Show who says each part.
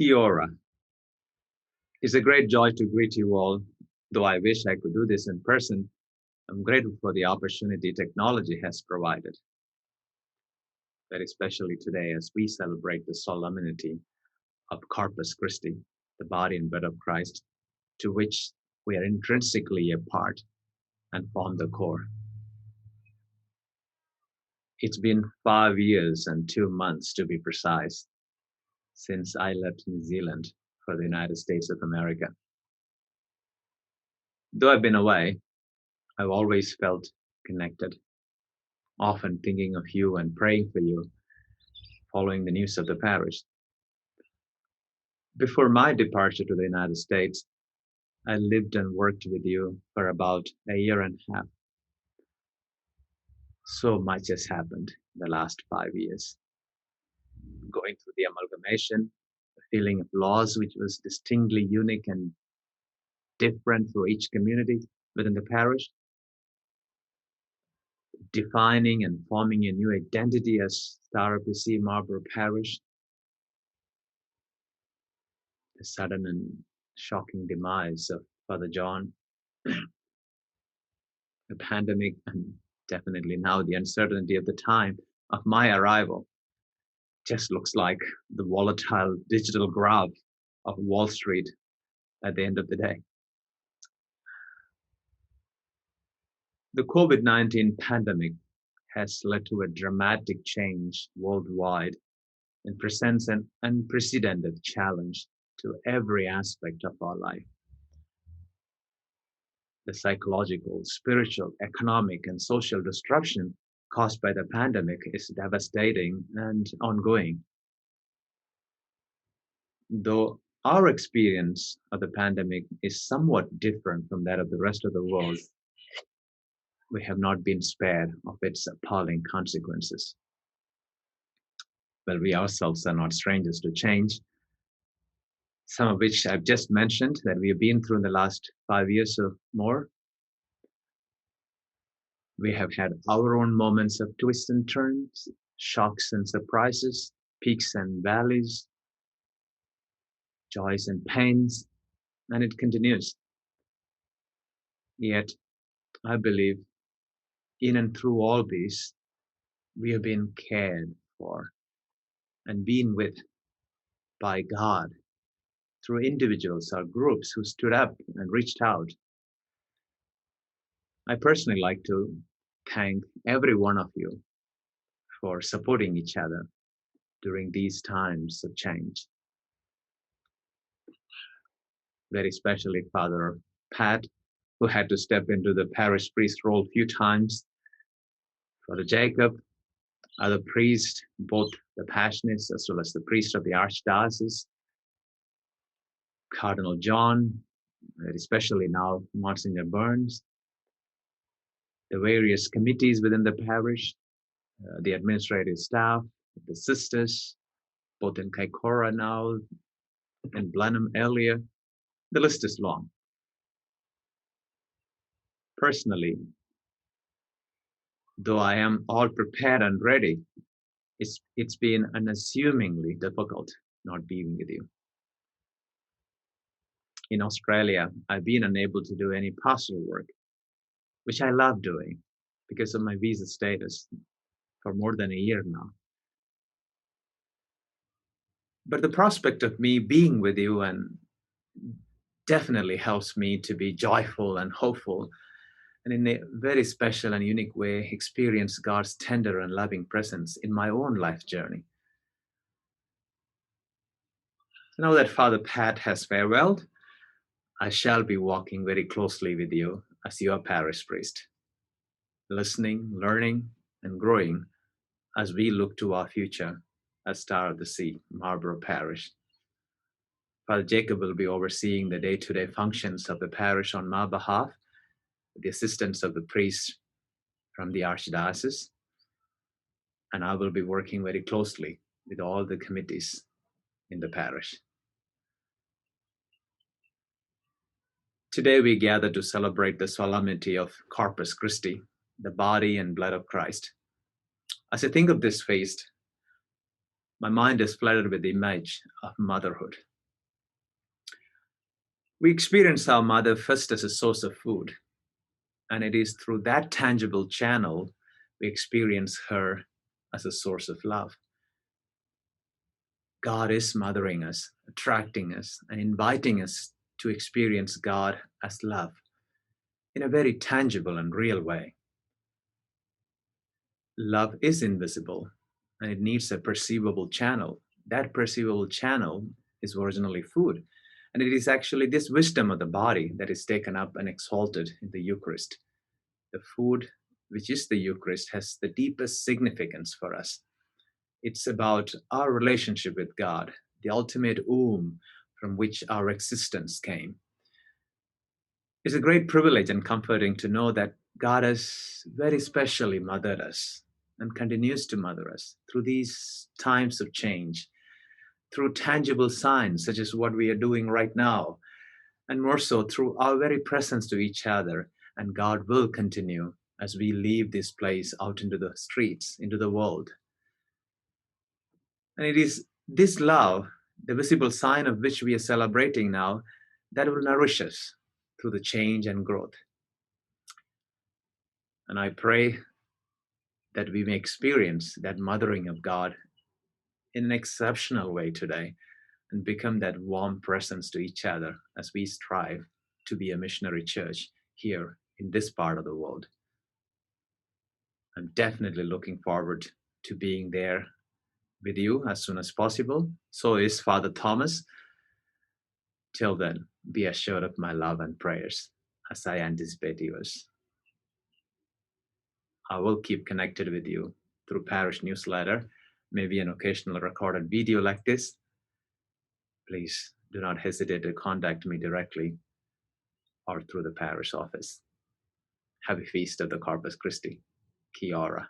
Speaker 1: Kia ora. It's a great joy to greet you all. Though I wish I could do this in person, I'm grateful for the opportunity technology has provided, very especially today as we celebrate the solemnity of Corpus Christi, the body and blood of Christ, to which we are intrinsically a part and form the core. It's been 5 years and 2 months, to be precise, since I left New Zealand for the United States of America. Though I've been away, I've always felt connected, often thinking of you and praying for you, following the news of the parish. Before my departure to the United States, I lived and worked with you for about a year and a half. So much has happened in the last 5 years. Going through the amalgamation, the feeling of loss, which was distinctly unique and different for each community within the parish, defining and forming a new identity as Star of the Sea Marlborough Parish, the sudden and shocking demise of Father John, the pandemic, and definitely now the uncertainty of the time of my arrival just looks like the volatile digital graph of Wall Street at the end of the day. The COVID-19 pandemic has led to a dramatic change worldwide and presents an unprecedented challenge to every aspect of our life. The psychological, spiritual, economic, and social disruption caused by the pandemic is devastating and ongoing. Though our experience of the pandemic is somewhat different from that of the rest of the world, we have not been spared of its appalling consequences. Well, we ourselves are not strangers to change, some of which I've just mentioned that we have been through in the last 5 years or more. We have had our own moments of twists and turns, shocks and surprises, peaks and valleys, joys and pains, and it continues. Yet, I believe, in and through all these, we have been cared for and been with by God through individuals or groups who stood up and reached out. I personally like to thank every one of you for supporting each other during these times of change. Very especially Father Pat, who had to step into the Parish Priest role a few times, Father Jacob, other priests, both the Passionists as well as the priest of the Archdiocese, Cardinal John, especially now Monsignor Burns, the various committees within the parish, the administrative staff, the sisters, both in Kaikoura now and Blenheim earlier. The list is long. Personally, though I am all prepared and ready, it's been unassumingly difficult not being with you. In Australia, I've been unable to do any pastoral work, which I love doing because of my visa status for more than a year now. But the prospect of me being with you and definitely helps me to be joyful and hopeful, and in a very special and unique way, experience God's tender and loving presence in my own life journey. Now that Father Pat has farewelled, I shall be walking very closely with you as your parish priest, listening, learning, and growing as we look to our future as Star of the Sea, Marlborough Parish. Father Jacob will be overseeing the day-to-day functions of the parish on my behalf, with the assistance of the priest from the Archdiocese, and I will be working very closely with all the committees in the parish. Today we gather to celebrate the solemnity of Corpus Christi, the body and blood of Christ. As I think of this feast, my mind is flooded with the image of motherhood, We experience our mother first as a source of food, and it is through that tangible channel we experience her as a source of love. God is mothering us, attracting us, and inviting us to experience God as love in a very tangible and real way. Love is invisible and it needs a perceivable channel. That perceivable channel is originally food. And it is actually this wisdom of the body that is taken up and exalted in the Eucharist. The food, which is the Eucharist, has the deepest significance for us. It's about our relationship with God, the ultimate womb from which our existence came. It's a great privilege and comforting to know that God has very specially mothered us and continues to mother us through these times of change, through tangible signs such as what we are doing right now, and more so through our very presence to each other. And God will continue as we leave this place out into the streets, into the world. And it is this love, the visible sign of which we are celebrating now, that will nourish us through the change and growth. And I pray that we may experience that mothering of God in an exceptional way today and become that warm presence to each other as we strive to be a missionary church here in this part of the world. I'm definitely looking forward to being there with you as soon as possible. So is Father Thomas. Till then, be assured of my love and prayers as I anticipate yours. I will keep connected with you through parish newsletter, maybe an occasional recorded video like this. Please do not hesitate to contact me directly or through the parish office. Happy Feast of the Corpus Christi. Kia ora.